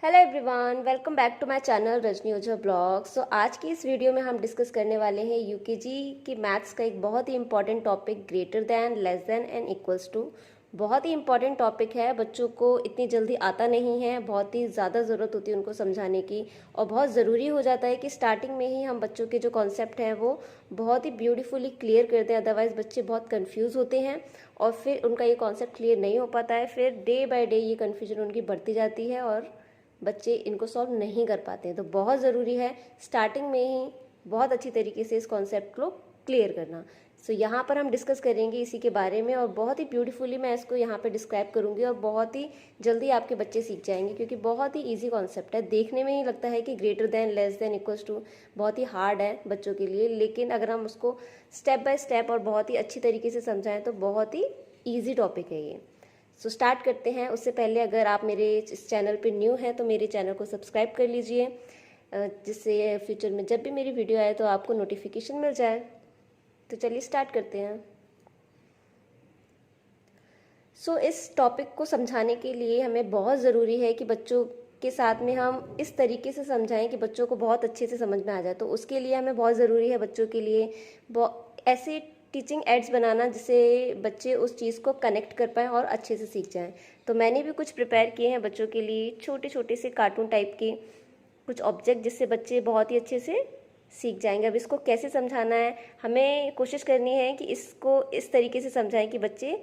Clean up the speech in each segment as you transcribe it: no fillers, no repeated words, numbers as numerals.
Hello everyone, welcome back to my channel Rajni Ojha blog. So आज की इस वीडियो में हम डिस्कस करने वाले हैं यूकेजी की मैथ्स का एक बहुत ही important topic, greater than, less than and equals to. बहुत ही इंपॉर्टेंट टॉपिक है, बच्चों को इतनी जल्दी आता नहीं है, बहुत ही ज़्यादा ज़रूरत होती है उनको समझाने की, और बहुत ज़रूरी हो जाता है कि स्टार्टिंग में ही हम बच्चों के जो कॉन्सेप्ट हैं वो बहुत ही ब्यूटीफुली क्लियर कर दें। अदरवाइज़ बच्चे बहुत कन्फ्यूज़ होते हैं और फिर उनका ये कॉन्सेप्ट क्लियर नहीं हो पाता है। फिर डे बाय डे ये कन्फ्यूजन उनकी बढ़ती जाती है और बच्चे इनको सॉल्व नहीं कर पाते हैं। तो बहुत ज़रूरी है स्टार्टिंग में ही बहुत अच्छी तरीके से इस कॉन्सेप्ट को क्लियर करना। सो यहाँ पर हम डिस्कस करेंगे इसी के बारे में और बहुत ही ब्यूटीफुली मैं इसको यहाँ पे डिस्क्राइब करूँगी और बहुत ही जल्दी आपके बच्चे सीख जाएंगे, क्योंकि बहुत ही ईजी कॉन्सेप्ट है। देखने में ही लगता है कि greater than, less than, equals to बहुत ही हार्ड है बच्चों के लिए, लेकिन अगर हम उसको स्टेप बाय स्टेप और बहुत ही अच्छी तरीके से समझाएं तो बहुत ही ईजी टॉपिक है ये। सो स्टार्ट करते हैं। उससे पहले अगर आप मेरे इस चैनल पे न्यू हैं तो मेरे चैनल को सब्सक्राइब कर लीजिए, जिससे फ्यूचर में जब भी मेरी वीडियो आए तो आपको नोटिफिकेशन मिल जाए। तो चलिए स्टार्ट करते हैं। सो इस टॉपिक को समझाने के लिए हमें बहुत ज़रूरी है कि बच्चों के साथ में हम इस तरीके से समझाएं कि बच्चों को बहुत अच्छे से समझ में आ जाए। तो उसके लिए हमें बहुत ज़रूरी है बच्चों के लिए ऐसे टीचिंग एड्स बनाना जिससे बच्चे उस चीज़ को कनेक्ट कर पाएँ और अच्छे से सीख जाएं। तो मैंने भी कुछ प्रिपेयर किए हैं बच्चों के लिए, छोटे छोटे से कार्टून टाइप के कुछ ऑब्जेक्ट, जिससे बच्चे बहुत ही अच्छे से सीख जाएंगे। अब इसको कैसे समझाना है, हमें कोशिश करनी है कि इसको इस तरीके से समझाएं कि बच्चे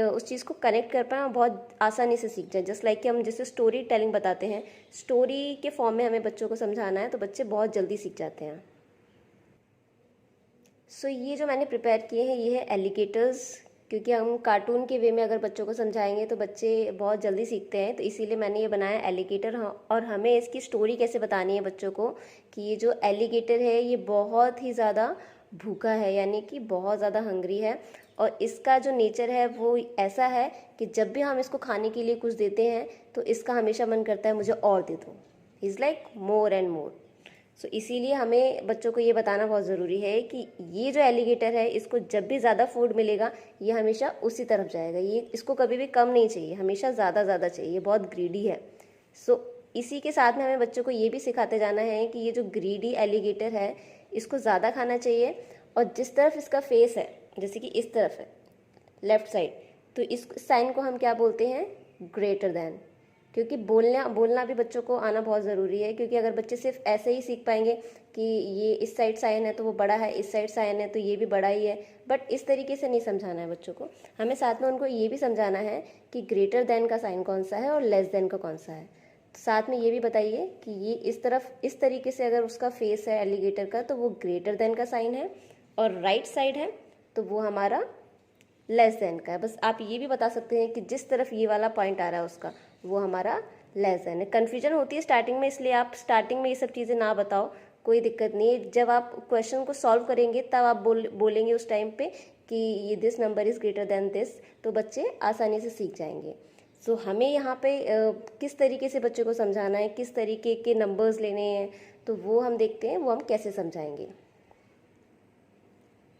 उस चीज़ को कनेक्ट कर पाएँ और बहुत आसानी से सीख जाएं। जस्ट लाइक कि हम जैसे स्टोरी टेलिंग बताते हैं, स्टोरी के फॉर्म में हमें बच्चों को समझाना है तो बच्चे बहुत जल्दी सीख जाते हैं। सो ये जो मैंने प्रिपेयर किए हैं ये है एलिगेटर्स, क्योंकि हम कार्टून के वे में अगर बच्चों को समझाएंगे तो बच्चे बहुत जल्दी सीखते हैं, तो इसीलिए मैंने ये बनाया एलिगेटर। और हमें इसकी स्टोरी कैसे बतानी है बच्चों को कि ये जो एलिगेटर है ये बहुत ही ज़्यादा भूखा है, यानी कि बहुत ज़्यादा हंग्री है, और इसका जो नेचर है वो ऐसा है कि जब भी हम इसको खाने के लिए कुछ देते हैं तो इसका हमेशा मन करता है मुझे और दे दो। Is like more and more. So इसीलिए हमें बच्चों को ये बताना बहुत ज़रूरी है कि ये जो एलिगेटर है इसको जब भी ज़्यादा फूड मिलेगा ये हमेशा उसी तरफ जाएगा, ये इसको कभी भी कम नहीं चाहिए, हमेशा ज़्यादा ज़्यादा चाहिए, ये बहुत ग्रीडी है। सो इसी के साथ में हमें बच्चों को ये भी सिखाते जाना है कि ये जो ग्रीडी एलिगेटर है इसको ज़्यादा खाना चाहिए, और जिस तरफ इसका फेस है, जैसे कि इस तरफ है लेफ्ट साइड, तो इस साइन को हम क्या बोलते हैं, ग्रेटर दैन। क्योंकि बोलना बोलना भी बच्चों को आना बहुत ज़रूरी है, क्योंकि अगर बच्चे सिर्फ ऐसे ही सीख पाएंगे कि ये इस साइड साइन है तो वो बड़ा है, इस साइड साइन है तो ये भी बड़ा ही है, बट इस तरीके से नहीं समझाना है बच्चों को। हमें साथ में उनको ये भी समझाना है कि ग्रेटर देन का साइन कौन सा है और लेस देन का कौन सा है। तो साथ में ये भी बताइए कि ये इस तरफ इस तरीके से अगर उसका फेस है एलिगेटर का तो वो ग्रेटर देन का साइन है, और राइट साइड है तो वो हमारा लेस देन का है। बस आप ये भी बता सकते हैं कि जिस तरफ ये वाला पॉइंट आ रहा है उसका वो हमारा लेस देन है। कन्फ्यूजन होती है स्टार्टिंग में, इसलिए आप स्टार्टिंग में ये सब चीज़ें ना बताओ, कोई दिक्कत नहीं है। जब आप क्वेश्चन को सॉल्व करेंगे तब आप बोलेंगे उस टाइम पे कि ये this number is greater than this, तो बच्चे आसानी से सीख जाएंगे। सो हमें यहाँ पे किस तरीके से बच्चों को समझाना है, किस तरीके के नंबर्स लेने हैं, तो वो हम देखते हैं वो हम कैसे समझाएंगे।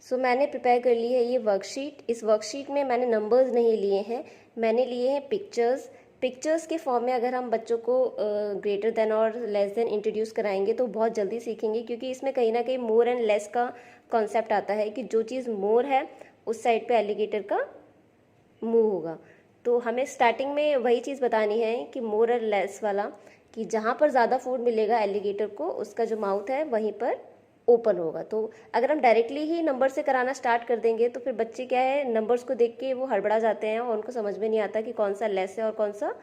सो मैंने प्रिपेयर कर ली है ये वर्कशीट। इस वर्कशीट में मैंने नंबर्स नहीं लिए हैं, मैंने लिए हैं पिक्चर्स। पिक्चर्स के फॉर्म में अगर हम बच्चों को ग्रेटर देन और लेस देन इंट्रोड्यूस कराएंगे तो बहुत जल्दी सीखेंगे, क्योंकि इसमें कहीं ना कहीं मोर एंड लेस का कॉन्सेप्ट आता है कि जो चीज़ मोर है उस साइड पे एलिगेटर का मुंह होगा। तो हमें स्टार्टिंग में वही चीज़ बतानी है कि मोर और लेस वाला, कि जहाँ पर ज़्यादा फूड मिलेगा एलिगेटर को उसका जो माउथ है वहीं पर ओपन होगा। तो अगर हम डायरेक्टली ही नंबर से कराना स्टार्ट कर देंगे तो फिर बच्चे क्या है, नंबर्स को देख के वो हड़बड़ा जाते हैं और उनको समझ में नहीं आता कि कौन सा लेस है और कौन सा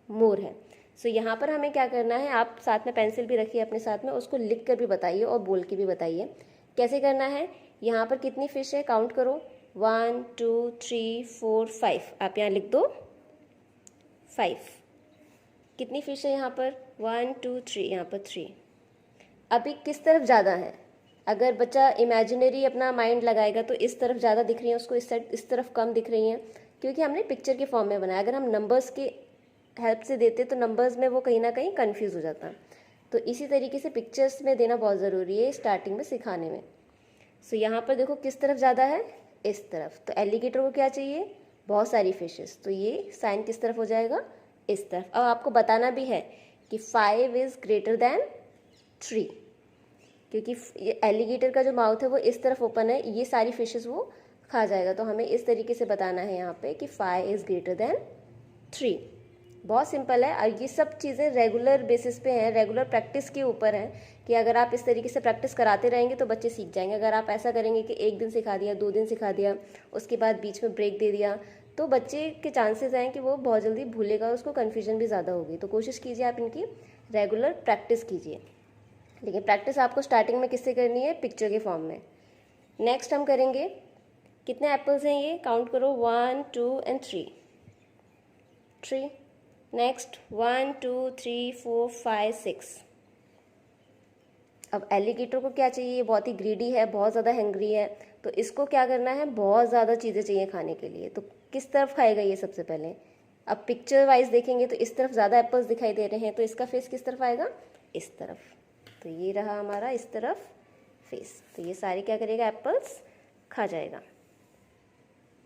मोर है। सो यहाँ पर हमें क्या करना है, आप साथ में पेंसिल भी रखिए अपने साथ में, उसको लिख कर भी बताइए और बोल के भी बताइए कैसे करना है। यहाँ पर कितनी फिश है काउंट करो, 1 2 3 4 5, आप यहाँ लिख दो 5। कितनी फिश है यहाँ पर, 1 2 3, यहाँ पर 3। अभी किस तरफ ज़्यादा है, अगर बच्चा इमेजिनरी अपना माइंड लगाएगा तो इस तरफ ज़्यादा दिख रही है उसको, इस तरफ कम दिख रही हैं, क्योंकि हमने पिक्चर के फॉर्म में बनाया। अगर हम नंबर्स की हेल्प से देते तो नंबर्स में वो कहीं ना कहीं कंफ्यूज हो जाता। तो इसी तरीके से पिक्चर्स में देना बहुत ज़रूरी है स्टार्टिंग में सिखाने में। सो यहाँ पर देखो किस तरफ ज़्यादा है, इस तरफ। तो एलिगेटर को क्या चाहिए, बहुत सारी फिशेस, तो ये साइन किस तरफ हो जाएगा, इस तरफ। अब आपको बताना भी है कि 5 इज़ ग्रेटर देन 3, क्योंकि एलिगेटर का जो माउथ है वो इस तरफ ओपन है, ये सारी फिशेस वो खा जाएगा। तो हमें इस तरीके से बताना है यहाँ पे कि 5 इज़ ग्रेटर देन 3। बहुत सिंपल है, और ये सब चीज़ें रेगुलर बेसिस पे हैं, रेगुलर प्रैक्टिस के ऊपर है कि अगर आप इस तरीके से प्रैक्टिस कराते रहेंगे तो बच्चे सीख जाएंगे। अगर आप ऐसा करेंगे कि एक दिन सिखा दिया, 2 दिन सिखा दिया, उसके बाद बीच में ब्रेक दे दिया, तो बच्चे के चांसेस हैं कि वो बहुत जल्दी भूलेगा, उसको कन्फ्यूजन भी ज़्यादा होगी। तो कोशिश कीजिए आप इनकी रेगुलर प्रैक्टिस कीजिए। लेकिन प्रैक्टिस आपको स्टार्टिंग में किससे करनी है? पिक्चर के फॉर्म में। नेक्स्ट हम करेंगे, कितने एप्पल्स हैं ये? काउंट करो, 1 2 एंड 3। नेक्स्ट 1 2 3 4 5 6। अब एलिगेटर को क्या चाहिए? ये बहुत ही ग्रीडी है, बहुत ज़्यादा हैंग्री है, तो इसको क्या करना है? बहुत ज़्यादा चीज़ें चाहिए खाने के लिए। तो किस तरफ खाएगा ये? सबसे पहले अब पिक्चर वाइज देखेंगे तो इस तरफ ज़्यादा एप्पल्स दिखाई दे रहे हैं, तो इसका फेस किस तरफ आएगा? इस तरफ। तो ये रहा हमारा इस तरफ फेस। तो ये सारे क्या करेगा? एप्पल्स खा जाएगा।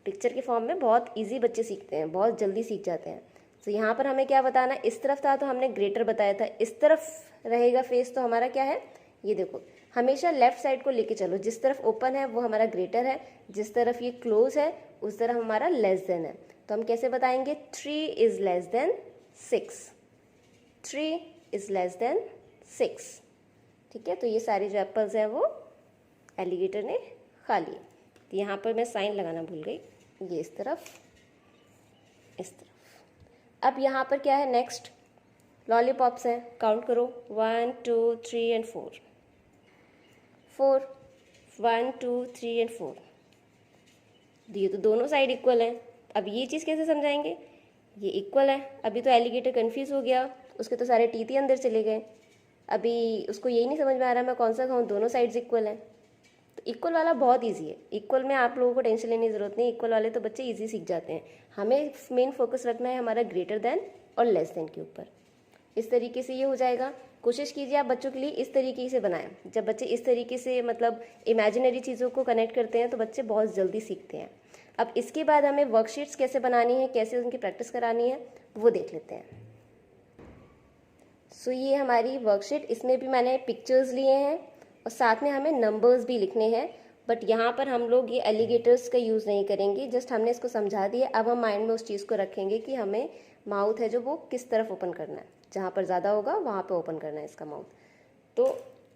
पिक्चर के फॉर्म में बहुत इजी बच्चे सीखते हैं, बहुत जल्दी सीख जाते हैं। तो यहाँ पर हमें क्या बताना? इस तरफ था तो हमने ग्रेटर बताया था, इस तरफ रहेगा फेस, तो हमारा क्या है? ये देखो, हमेशा लेफ्ट साइड को लेके चलो, जिस तरफ ओपन है वो हमारा ग्रेटर है, जिस तरफ ये क्लोज है उस तरफ हमारा लेस देन है। तो हम कैसे बताएंगे? 3 is less than 6। 3 is less than 6। ठीक है, तो ये सारे जो एप्पल्स हैं वो एलिगेटर ने खा लिए। तो यहाँ पर मैं साइन लगाना भूल गई, ये इस तरफ, इस तरफ। अब यहाँ पर क्या है? नेक्स्ट लॉलीपॉप्स हैं, काउंट करो, 1 2 3 एंड 4। 1 2 3 एंड 4। ये तो दोनों साइड इक्वल हैं। अब ये चीज़ कैसे समझाएंगे? ये इक्वल है। अभी तो एलिगेटर कंफ्यूज हो गया, उसके तो सारे टीथ ही अंदर चले गए। अभी उसको यही नहीं समझ में आ रहा मैं कौन सा खाऊं, दोनों साइड्स इक्वल हैं। तो इक्वल वाला बहुत इजी है, इक्वल में आप लोगों को टेंशन लेने की जरूरत नहीं, इक्वल वाले तो बच्चे इजी सीख जाते हैं। हमें मेन फोकस रखना है हमारा ग्रेटर देन और लेस देन के ऊपर। इस तरीके से ये हो जाएगा। कोशिश कीजिए आप बच्चों के लिए इस तरीके से बनाएं। जब बच्चे इस तरीके से मतलब इमेजिनरी चीज़ों को कनेक्ट करते हैं तो बच्चे बहुत जल्दी सीखते हैं। अब इसके बाद हमें वर्कशीट्स कैसे बनानी है, कैसे उनकी प्रैक्टिस करानी है, वो देख लेते हैं। सो ये हमारी वर्कशीट, इसमें भी मैंने पिक्चर्स लिए हैं और साथ में हमें नंबर्स भी लिखने हैं। बट यहाँ पर हम लोग ये एलिगेटर्स का यूज़ नहीं करेंगे, जस्ट हमने इसको समझा दिया। अब हम माइंड में उस चीज़ को रखेंगे कि हमें माउथ है जो वो किस तरफ ओपन करना है, जहाँ पर ज़्यादा होगा वहाँ पे ओपन करना है इसका माउथ। तो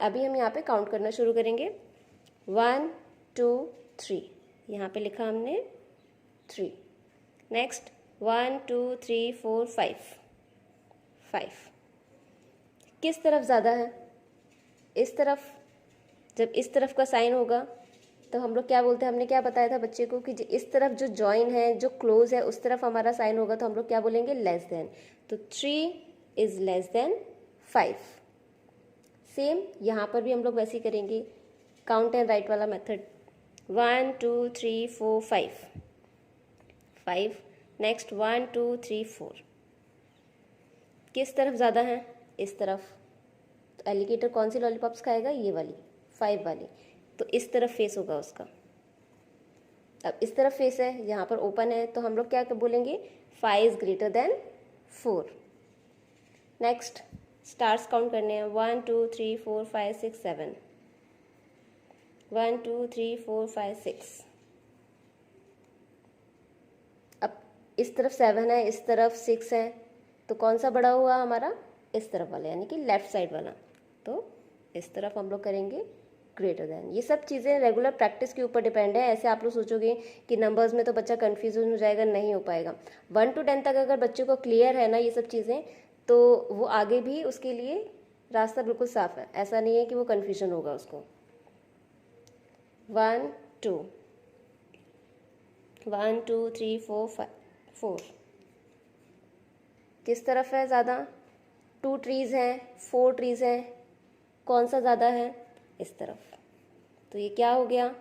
अभी हम यहाँ पे काउंट करना शुरू करेंगे, 1 2 3, यहाँ पे लिखा हमने 3। नेक्स्ट 1 2 3 4 5। किस तरफ ज़्यादा है? इस तरफ। जब इस तरफ का साइन होगा तो हम लोग क्या बोलते हैं? हमने क्या बताया था बच्चे को कि इस तरफ जो जॉइन है, जो क्लोज है, उस तरफ हमारा साइन होगा तो हम लोग क्या बोलेंगे? Less than. तो 3 इज लेस देन 5। सेम यहाँ पर भी हम लोग वैसे ही करेंगे, काउंट एंड राइट वाला मेथड। 1 2 3 4 5। नेक्स्ट 1 2 3 4। किस तरफ ज़्यादा है? इस तरफ। तो एलिगेटर कौन सी लॉलीपॉप्स खाएगा? ये वाली, 5 वाली। तो इस तरफ फेस होगा उसका। अब इस तरफ फेस है, यहाँ पर ओपन है, तो हम लोग क्या बोलेंगे? 5 is greater than 4। Next stars count करने हैं, 1 2 3 4 5 6 7। 1 2 3 4 5 6। अब इस तरफ 7 है, इस तरफ 6 है, तो कौन सा बड़ा हुआ हमारा? इस तरफ वाला, यानी कि लेफ्ट साइड वाला। तो इस तरफ हम लोग करेंगे ग्रेटर देन। ये सब चीज़ें रेगुलर प्रैक्टिस के ऊपर डिपेंड है। ऐसे आप लोग सोचोगे कि नंबर्स में तो बच्चा कन्फ्यूजन हो जाएगा, नहीं हो पाएगा। 1 to 10 तक अगर बच्चे को क्लियर है ना ये सब चीज़ें, तो वो आगे भी उसके लिए रास्ता बिल्कुल साफ है। ऐसा नहीं है कि वो कन्फ्यूजन होगा उसको। 1 2 1 2 3 4 5 4। किस तरफ है ज़्यादा? 2 ट्रीज़ हैं, 4 ट्रीज़ हैं, कौन सा ज़्यादा है? इस तरफ। तो ये क्या हो गया?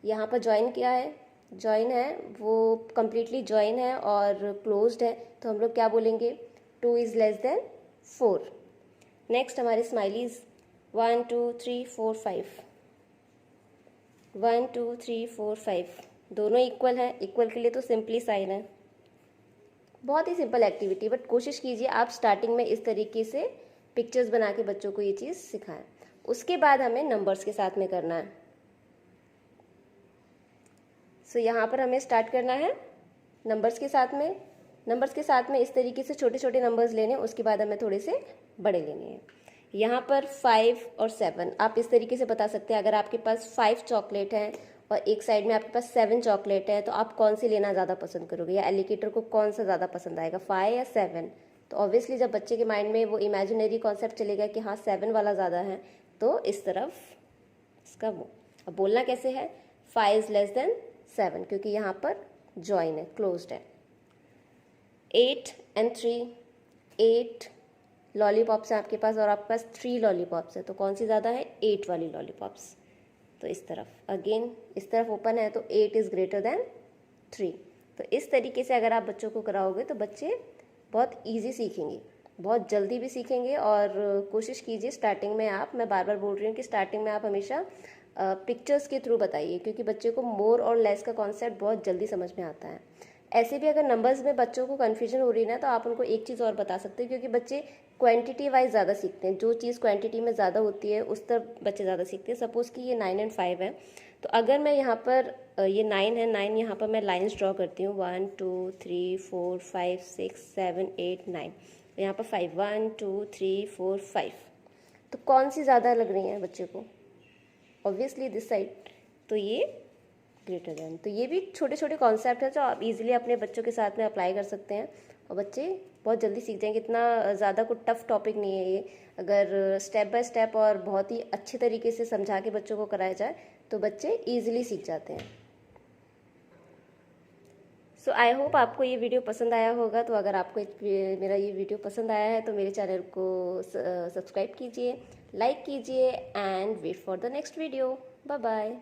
यहाँ पर जॉइन क्या है? जॉइन है, वो कम्प्लीटली जॉइन है और क्लोज्ड है, तो हम लोग क्या बोलेंगे? 2 इज़ लेस देन 4। नेक्स्ट हमारे स्माइलीज, 1 2 3 4 5। 1 2 3 4 5। दोनों इक्वल हैं, इक्वल के लिए तो सिंपली साइन है। बहुत ही सिंपल एक्टिविटी, बट कोशिश कीजिए आप स्टार्टिंग में इस तरीके से पिक्चर्स बना के बच्चों को ये चीज़ सिखाएं। उसके बाद हमें नंबर्स के साथ में करना है। सो यहाँ पर हमें स्टार्ट करना है नंबर्स के साथ में। नंबर्स के साथ में इस तरीके से छोटे छोटे नंबर्स लेने, उसके बाद हमें थोड़े से बड़े लेने हैं। यहाँ पर 5 और 7 आप इस तरीके से बता सकते हैं। अगर आपके पास 5 चॉकलेट हैं और एक साइड में आपके पास 7 चॉकलेट है, तो आप कौन से लेना ज़्यादा पसंद करोगे, या एलिगेटर को कौन सा ज़्यादा पसंद आएगा, 5 या 7? तो ऑब्वियसली जब बच्चे के माइंड में वो इमेजिनरी कॉन्सेप्ट चलेगा कि हाँ 7 वाला ज़्यादा है, तो इस तरफ इसका वो। अब बोलना कैसे है, 5 इज़ लेस देन 7, क्योंकि यहाँ पर जॉइन है, क्लोज्ड है। 8 and 3, 8 लॉलीपॉप्स हैं आपके पास और आपके पास 3 लॉलीपॉप्स है, तो कौन सी ज़्यादा है, 8 वाली लॉलीपॉप्स। तो इस तरफ अगेन इस तरफ ओपन है, तो 8 इज़ ग्रेटर देन 3। तो इस तरीके से अगर आप बच्चों को कराओगे तो बच्चे बहुत इजी सीखेंगे, बहुत जल्दी भी सीखेंगे। और कोशिश कीजिए स्टार्टिंग में आप, मैं बार बार बोल रही हूँ कि स्टार्टिंग में आप हमेशा पिक्चर्स के थ्रू बताइए, क्योंकि बच्चे को मोर और लेस का कॉन्सेप्ट बहुत जल्दी समझ में आता है। ऐसे भी अगर नंबर्स में बच्चों को कन्फ्यूजन हो रही है ना, तो आप उनको एक चीज़ और बता सकते हैं, क्योंकि बच्चे क्वांटिटी वाइज ज़्यादा सीखते हैं। जो चीज़ क्वांटिटी में ज़्यादा होती है उस तरफ बच्चे ज़्यादा सीखते हैं। सपोज़ कि ये 9 और 5 है, तो अगर मैं यहाँ पर ये 9 है, 9 यहाँ पर मैं लाइन्स ड्रॉ करती हूँ, 1 2 3 4 5 6 7 8 9, यहाँ पर 5 1 2 3 4 5, तो कौन सी ज़्यादा लग रही है बच्चे को, ऑब्वियसली दिस साइड, तो ये ग्रेटर देन। तो ये भी छोटे छोटे कॉन्सेप्ट हैं जो आप इजीली अपने बच्चों के साथ में अप्लाई कर सकते हैं और बच्चे बहुत जल्दी सीख जाएंगे। इतना ज़्यादा कोई टफ टॉपिक नहीं है ये, अगर स्टेप बाय स्टेप और बहुत ही अच्छे तरीके से समझा के बच्चों को कराया जाए तो बच्चे ईजिली सीख जाते हैं। सो आई होप आपको ये वीडियो पसंद आया होगा। तो अगर आपको मेरा ये वीडियो पसंद आया है तो मेरे चैनल को सब्सक्राइब कीजिए, लाइक कीजिए and wait for the next video. Bye bye.